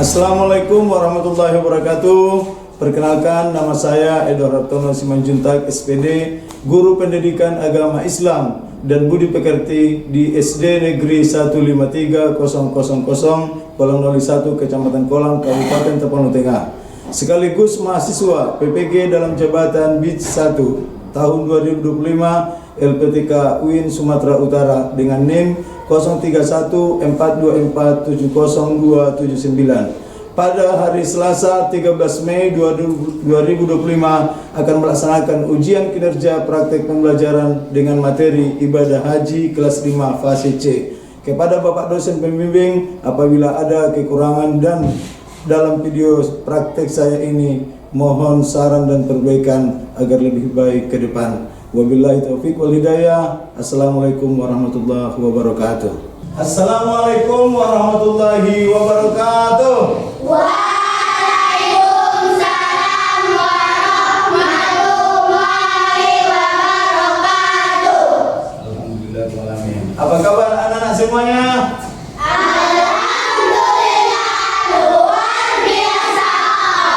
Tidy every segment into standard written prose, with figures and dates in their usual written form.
Assalamualaikum warahmatullahi wabarakatuh. Perkenalkan, nama saya Edward Hartono Simanjuntak, SPD, Guru Pendidikan Agama Islam dan Budi Pekerti di SD Negeri 153.000, Kolong 01, Kecamatan Kolang, Kabupaten Tapanuli Tengah. Sekaligus mahasiswa PPG dalam jabatan BID 1 tahun 2025 LPTK UIN Sumatera Utara dengan NIM 031424700279. Pada hari Selasa 13 Mei 2025 akan melaksanakan ujian kinerja praktek pembelajaran dengan materi ibadah haji kelas 5 fase C. Kepada Bapak dosen pembimbing, apabila ada kekurangan dan dalam video praktek saya ini, mohon saran dan perbaikan agar lebih baik ke depan. Wabillahi taufiq wal hidayah. Assalamualaikum warahmatullahi wabarakatuh. Assalamualaikum warahmatullahi wabarakatuh. Waalaikumsalam warahmatullahi wabarakatuh. Alhamdulillahirrahmanirrahim. Apa kabar anak-anak semuanya? Alhamdulillah, luar biasa.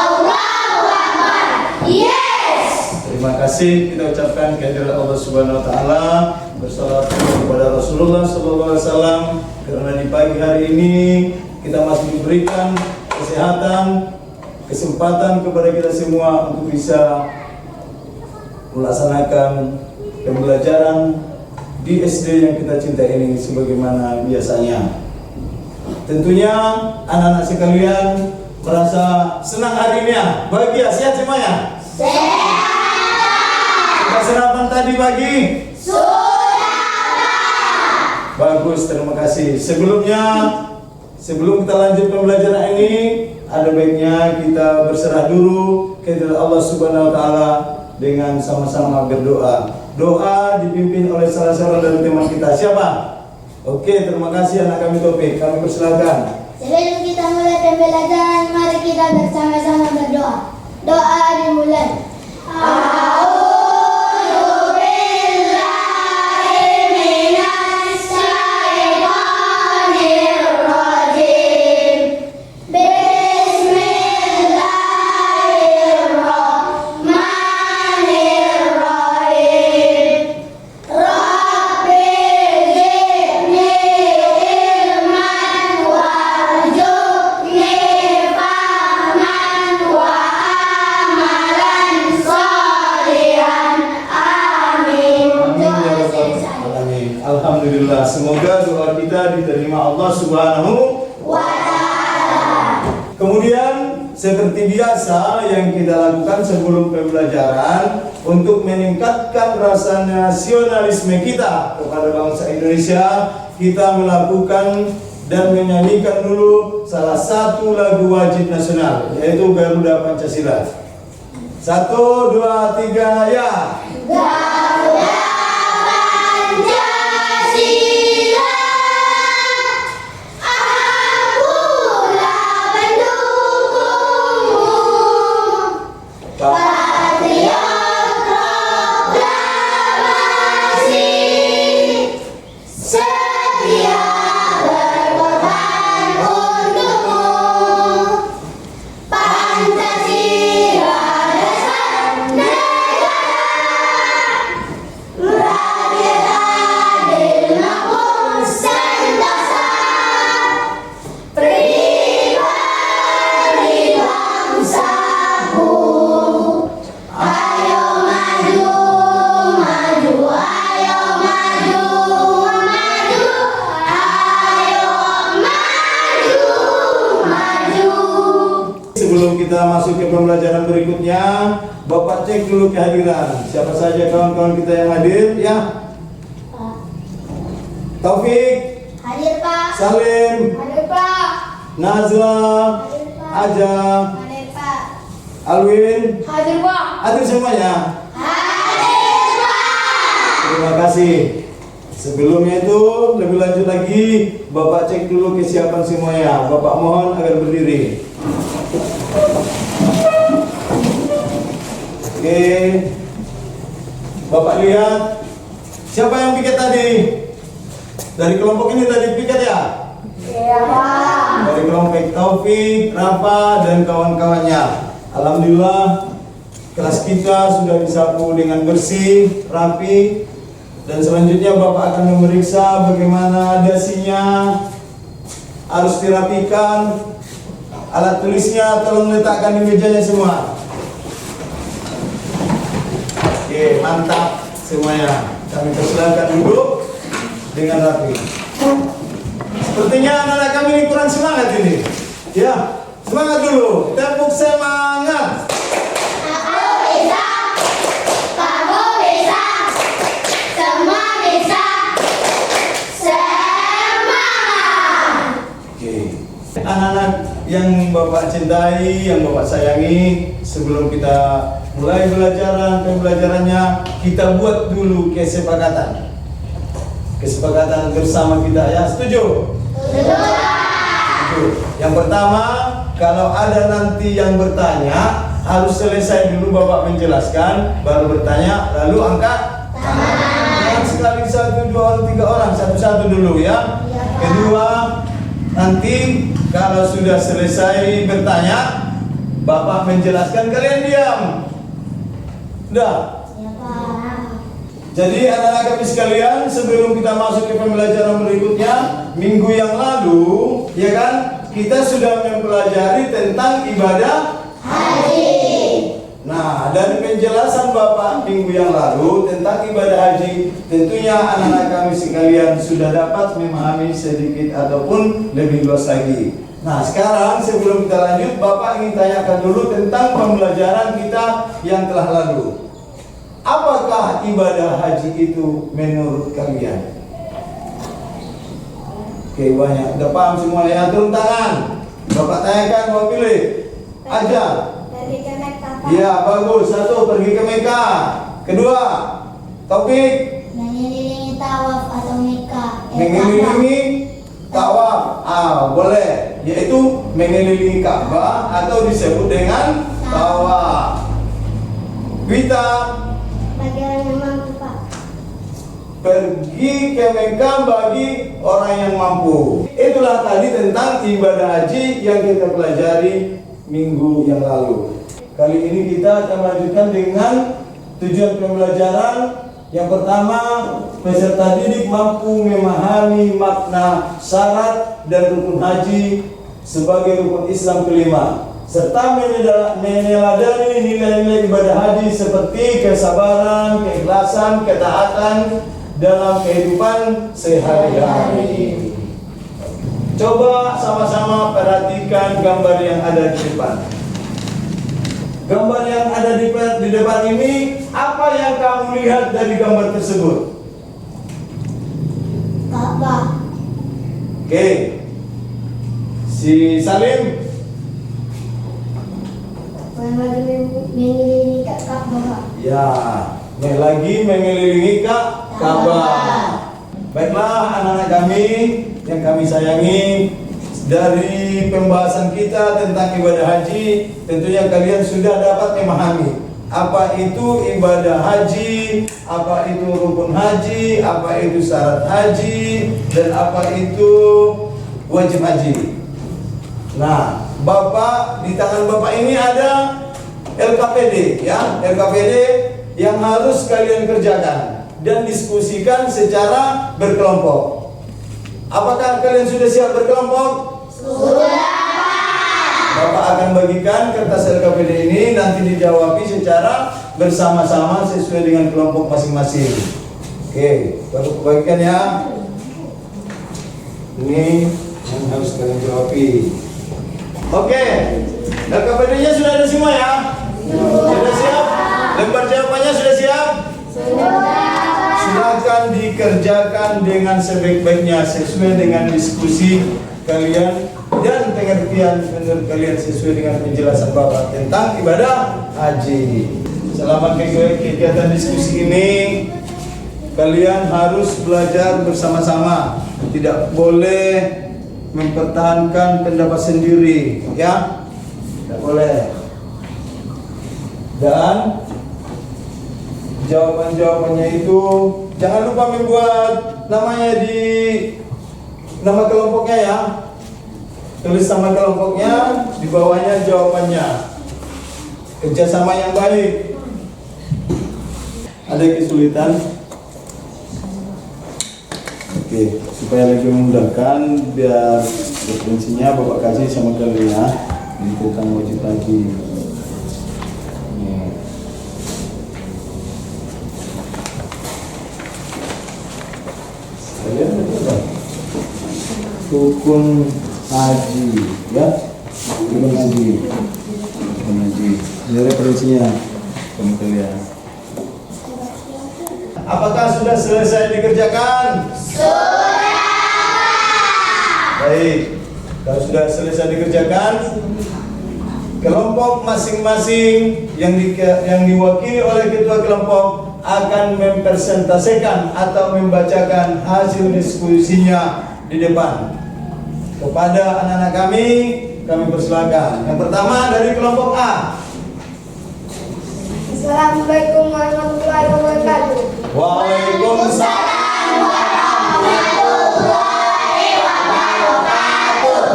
Allahu Akbar. Yes. Terima kasih kita ucapkan kehadirat Allah Subhanahu wa taala, bersalawat kepada Rasulullah sallallahu alaihi wasallam, karena di pagi hari ini kita masih diberikan kesehatan, kesempatan kepada kita semua untuk bisa melaksanakan pembelajaran di SD yang kita cintai ini sebagaimana biasanya. Tentunya anak-anak sekalian merasa senang hari ini ya, bahagia, sehat semuanya? Sehat. Sudah sarapan tadi pagi? Sudah. Bagus, terima kasih. Sebelum kita lanjut pembelajaran ini, ada baiknya kita berserah dulu kepada Allah Subhanahu wa taala dengan sama-sama berdoa. Doa dipimpin oleh salah seorang dari teman kita. Siapa? Oke, terima kasih anak kami Taufik. Kami persilakan. Sebelum kita mulai pembelajaran, mari kita bersama-sama berdoa. Doa dimulai. Alhamdulillah, semoga doa kita diterima Allah Subhanahu wa taala. Kemudian seperti biasa yang kita lakukan sebelum pembelajaran untuk meningkatkan rasa nasionalisme kita kepada bangsa Indonesia, kita melakukan dan menyanyikan dulu salah satu lagu wajib nasional, yaitu Garuda Pancasila. 1, 2, 3, ya. Garuda Pancasila, akulah pendukungmu. Patriot proklamasi, setia berkorban untukmu. Pancasila dasar negara, rakyat adil makmur sentosa, pribadi bangsaku. Ayo maju, maju, ayo maju, maju, ayo maju, maju. Sebelum kita masuk ke pembelajaran berikutnya, Bapak cek dulu kehadiran. Siapa saja kawan-kawan kita yang hadir, ya? Taufik, Hadir Pak. Salim, Hadir Pak. Nazla, Hadir Pak. Aja, Hadir Pak. Alwin, Hadir Pak. hadir semuanya. Hadir Pak. Terima kasih. Sebelumnya itu lebih lanjut lagi, Bapak cek dulu kesiapan semuanya. Bapak mohon agar berdiri. Oke, Bapak lihat siapa yang piket tadi? Dari kelompok ini tadi piket ya? Iya, Pak. Dari kelompok Taufik, Rafa, dan kawan-kawannya. Alhamdulillah, kelas kita sudah disapu dengan bersih, rapi. Dan selanjutnya Bapak akan memeriksa bagaimana dasinya, harus dirapikan. Alat tulisnya tolong letakkan di mejanya semua. Oke, mantap semuanya. Kami persilakan duduk dengan rapi. Sepertinya anak-anak kami ini kurang semangat ini. Ya, semangat dulu. Tepuk semangat. Aku bisa. Kamu bisa. Semua bisa. Semangat. Oke. Anak-anak yang Bapak cintai, yang Bapak sayangi, sebelum kita mulai pembelajarannya, kita buat dulu kesepakatan bersama kita, ya. Setuju? Setuju. Yang pertama, kalau ada nanti yang bertanya, harus selesai dulu Bapak menjelaskan, baru bertanya, lalu angkat tangan. Jangan sekali 1, 2, 3 orang, satu-satu dulu, ya. Kedua, nanti kalau sudah selesai bertanya, Bapak menjelaskan, kalian diam. Udah. Ya, Pak. Jadi anak-anak kami sekalian, sebelum kita masuk ke pembelajaran berikutnya, minggu yang lalu, ya kan, kita sudah mempelajari tentang ibadah Haji. Nah, dari penjelasan Bapak minggu yang lalu tentang ibadah haji, tentunya anak-anak kami sekalian sudah dapat memahami sedikit ataupun lebih luas lagi. Nah, sekarang sebelum kita lanjut, Bapak ingin tanyakan dulu tentang pembelajaran kita yang telah lalu. Apakah ibadah haji itu menurut kalian? Oke, banyak. Udah paham semua ya? Turun tangan. Bapak tanyakan, mau pilih? Aja. Pergi ke Mekah, Pak. Ya, bagus. 1, pergi ke Mekah. Kedua, Taufik, Mengelilingi tawaf atau Mekah. mengelilingi tawaf. Boleh. Yaitu mengelilingi Ka'bah atau disebut dengan tawaf. Kita bagi orang yang mampu, Pak. pergi ke Mekah bagi orang yang mampu. Itulah tadi tentang ibadah haji yang kita pelajari minggu yang lalu. Kali ini kita akan melanjutkan dengan tujuan pembelajaran. Yang pertama, peserta didik mampu memahami makna syarat dan rukun haji sebagai rukun Islam kelima, serta meneladani nilai-nilai ibadah haji seperti kesabaran, keikhlasan, ketaatan dalam kehidupan sehari-hari. Coba sama-sama perhatikan gambar yang ada di depan. Gambar yang ada di depan ini, apa yang kamu lihat dari gambar tersebut? Ka'bah. Oke. Si Salim, Mengelilingi Ka'bah, Pak. ya, lagi mengelilingi Ka'bah. Baiklah anak-anak kami yang kami sayangi, dari pembahasan kita tentang ibadah haji, tentunya kalian sudah dapat memahami apa itu ibadah haji, apa itu rukun haji, apa itu syarat haji, dan apa itu wajib haji. Nah, Bapak, di tangan Bapak ini ada LKPD, ya, LKPD yang harus kalian kerjakan dan diskusikan secara berkelompok. Apakah kalian sudah siap berkelompok? Sudah. Bapak akan bagikan kertas LKPD ini, nanti dijawab secara bersama-sama sesuai dengan kelompok masing-masing. Oke, Bapak bagikan ya. Ini yang harus kalian jawab. Oke, LKPD-nya sudah ada semua ya? Sudah siap? Lembar jawabannya sudah siap? Silakan dikerjakan dengan sebaik-baiknya sesuai dengan diskusi kalian dan pengertian menurut kalian sesuai dengan penjelasan Bapak tentang ibadah haji. Selama kegiatan diskusi ini, kalian harus belajar bersama-sama. Tidak boleh mempertahankan pendapat sendiri, ya? Tidak boleh. Dan jawaban-jawabannya itu jangan lupa membuat namanya di nama kelompoknya ya. Tulis nama kelompoknya, di bawahnya jawabannya. Kerjasama yang baik. Ada kesulitan? Oke, supaya lebih memudahkan, biar referensinya Bapak kasih sama kalian ya. Ini tentang wajib haji. Nih. Saya rukun haji, ya. Rukun haji. Rukun haji. Ini referensinya sama kalian. Apakah sudah selesai dikerjakan? Sudah. Baik. Kalau sudah selesai dikerjakan, kelompok masing-masing yang diwakili oleh ketua kelompok akan mempresentasikan atau membacakan hasil diskusinya di depan. Kepada anak-anak kami persilakan. Yang pertama dari kelompok A. Assalamualaikum warahmatullahi wabarakatuh. Waalaikumsalam warahmatullahi wabarakatuh.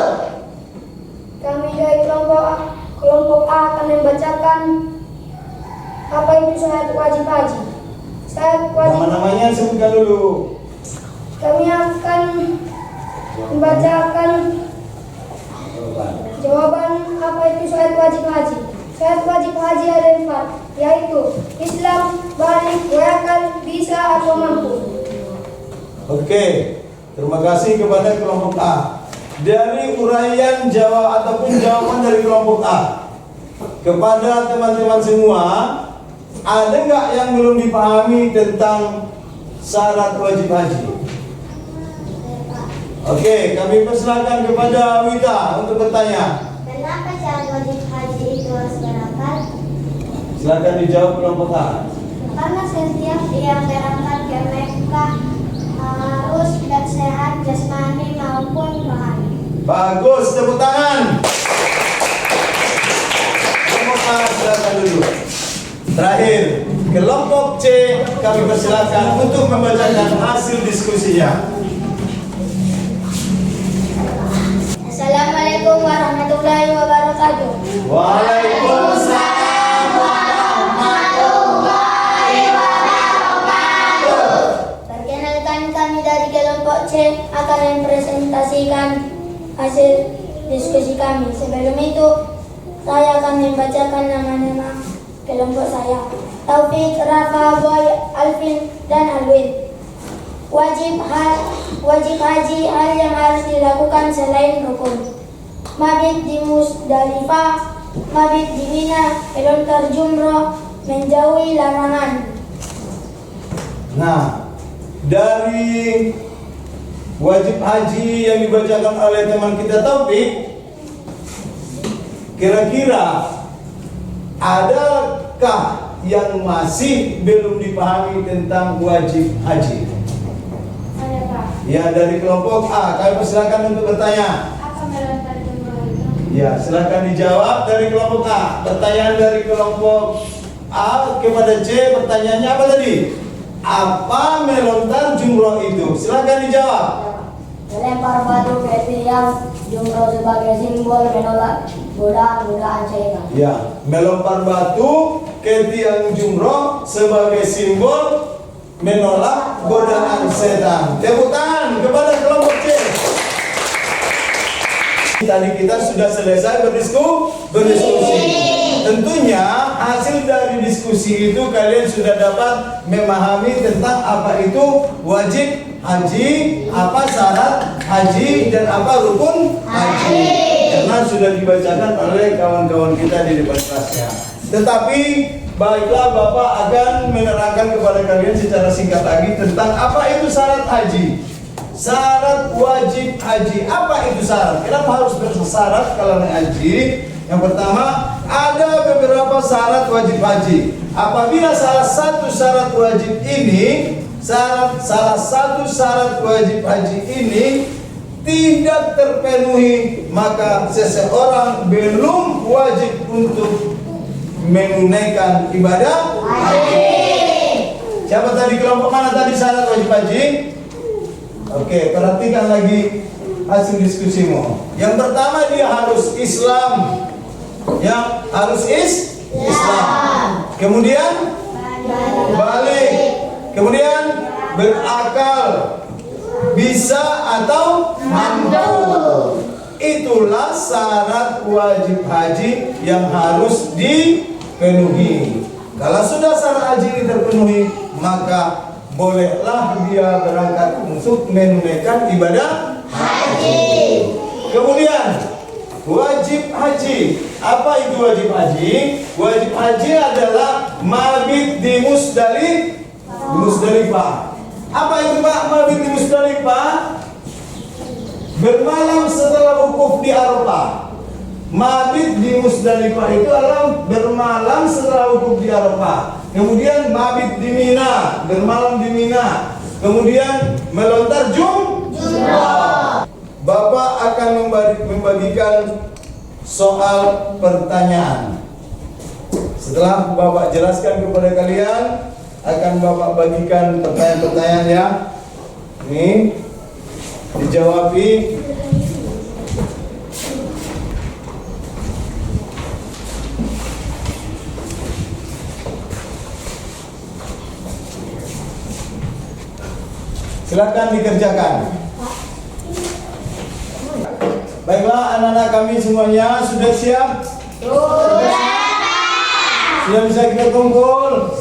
Kami dari kelompok A akan membacakan apa itu syahadat wajib haji. Syahadat wajib. Nama-namanya sebutkan dulu. Kami akan membacakan jawaban apa itu syahadat wajib haji. Syahadat wajib haji ada 4, yaitu Islam, balik, wakal, bisa atau mampu. Oke, terima kasih kepada kelompok A. Dari uraian jawab ataupun jawaban dari kelompok A kepada teman-teman semua, ada nggak yang belum dipahami tentang syarat wajib haji? Oke, kami persilakan kepada Wita untuk bertanya. Kenapa syahadat wajib haji itu harus berangkat? Silakan dijawab kelompok A. Karena setiap yang berangkat ke Mekah harus sehat jasmani maupun rohani. Bagus, tepuk tangan. Kelompok A silakan dulu. Terakhir, kelompok C kami persilakan untuk membacakan hasil diskusinya. Assalamualaikum warahmatullahi wabarakatuh. Waalaikumsalam warahmatullahi wabarakatuh. Perkenalkan, kami dari kelompok C akan mempresentasikan hasil diskusi kami. Sebelum itu, saya akan membacakan nama-nama kelompok saya. Taufik, Rafa, Boy, Alvin, dan Alwin. Wajib haji hal yang harus dilakukan selain rukun. Mabit di Musdalifah, mabit di Mina, melontar jumroh, menjauhi larangan. Nah, dari wajib haji yang dibacakan oleh teman kita Taufik, kira-kira adakah yang masih belum dipahami tentang wajib haji? Ada Pak. Ya, dari kelompok A, kami persilakan untuk bertanya. Apa melontar jumroh itu? Ya, silakan dijawab dari kelompok A. Pertanyaan dari kelompok A kepada C, pertanyaannya apa tadi? Apa melontar jumroh itu? Silakan dijawab. Melempar batu ke tiang jumroh sebagai simbol menolak godaan setan. Ya, melempar batu ke tiang jumroh sebagai simbol menolak godaan setan. Tepuk tangan kepada kelompok C. Tadi kita sudah selesai berdiskusi. Tentunya hasil dari diskusi itu kalian sudah dapat memahami tentang apa itu wajib haji, apa syarat haji, dan apa rukun haji. Karena sudah dibacakan oleh kawan-kawan kita di depan kelasnya. Tetapi baiklah, Bapak akan menerangkan kepada kalian secara singkat lagi tentang apa itu syarat haji. Syarat wajib haji. Apa itu syarat? Kenapa harus bersyarat kalau naik haji? Yang pertama, ada beberapa syarat wajib haji. Apabila salah satu syarat wajib wajib haji ini tidak terpenuhi, maka seseorang belum wajib untuk menunaikan ibadah haji. Siapa tadi, kelompok mana tadi syarat wajib haji? Oke, perhatikan lagi hasil diskusimu. Yang pertama dia harus Islam. Yang harus Islam. Kemudian balik. Kemudian berakal. Bisa atau mampu. Itulah syarat wajib haji yang harus dipenuhi. Kalau sudah syarat haji ini terpenuhi, maka bolehlah dia berangkat untuk menunaikan ibadah haji. Kemudian wajib haji. Apa itu wajib haji? Wajib haji adalah mabit di Musdalifah. Apa itu Pak mabit di Musdalifah? Bermalam setelah wukuf di Arafah. Mabit di Musdalifah itu adalah bermalam setelah wukuf di Arafah. Kemudian mabit di Mina, bermalam di Mina. Kemudian melontar Jum'ah. Bapak akan membagikan soal pertanyaan. Setelah Bapak jelaskan kepada kalian, akan Bapak bagikan pertanyaan-pertanyaan yang ini dijawabi. Silakan dikerjakan. Baiklah anak-anak kami semuanya sudah siap? Sudah bisa kita kumpul?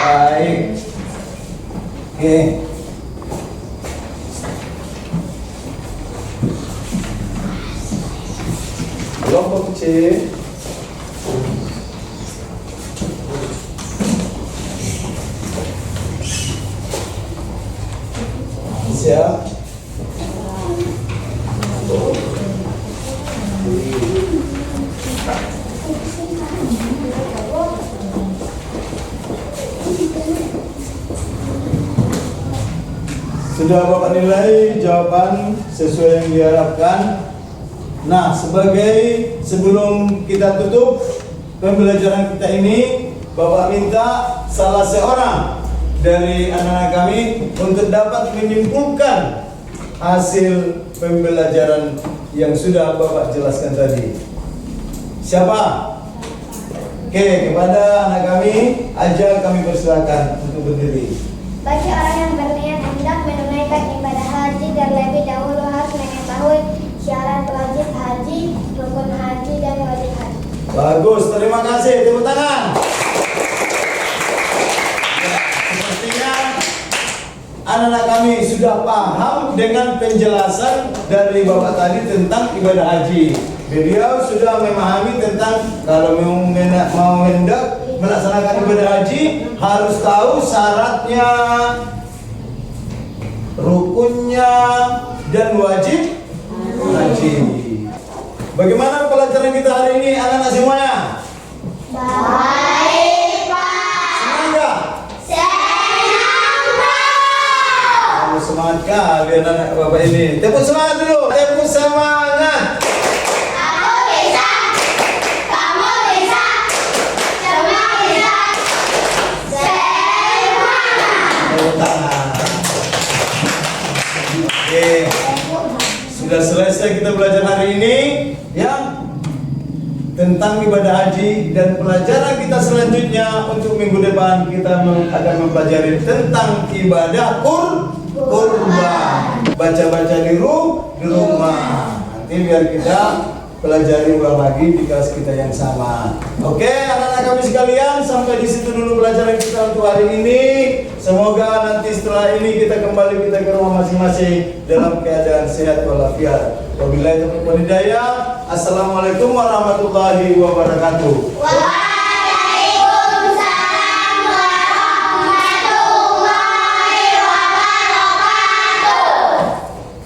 Baik. Oke. Kelompok C. Siap. Sudah Bapak nilai jawaban sesuai yang diharapkan. Nah, sebelum kita tutup pembelajaran kita ini, Bapak minta salah seorang dari anak-anak kami untuk dapat menyimpulkan hasil pembelajaran yang sudah Bapak jelaskan tadi. Siapa? Oke, kepada anak kami, aja kami persilakan untuk berdiri. Bagi orang yang berniat hendak menunaikan ibadah haji terlebih dahulu harus mengetahui syarat wajib haji, rukun haji, dan wajib haji. Bagus, terima kasih. Tepuk tangan. Sepertinya anak-anak kami sudah paham dengan penjelasan dari Bapak tadi tentang ibadah haji. Beliau sudah memahami tentang kalau mau hendak melaksanakan ibadah haji harus tahu syaratnya, rukunnya, dan wajib haji. Bagaimana pelajaran kita hari ini anak-anak semuanya? Baik, Pak. Senang nggak? Senang, Pak. Kamu semangat kali anak-anak Bapak ini. Tepuk semangat dulu. Tepuk semangat. Aku bisa. Kamu bisa. Semua bisa. Semangat. Tepuk tangan. Oke. Sudah selesai kita belajar hari ini ya tentang ibadah haji, dan pelajaran kita selanjutnya untuk minggu depan kita akan mempelajari tentang ibadah kurban. Baca-baca di rumah. Nanti biar kita pelajari ulang lagi di kelas kita yang sama. Oke, anak-anak kami sekalian, sampai di situ dulu pelajaran kita untuk hari ini. Semoga nanti setelah ini kita kembali ke rumah masing-masing dalam keadaan sehat walafiat. Wabillahi taufiq wal hidayah. Assalamualaikum warahmatullahi wabarakatuh.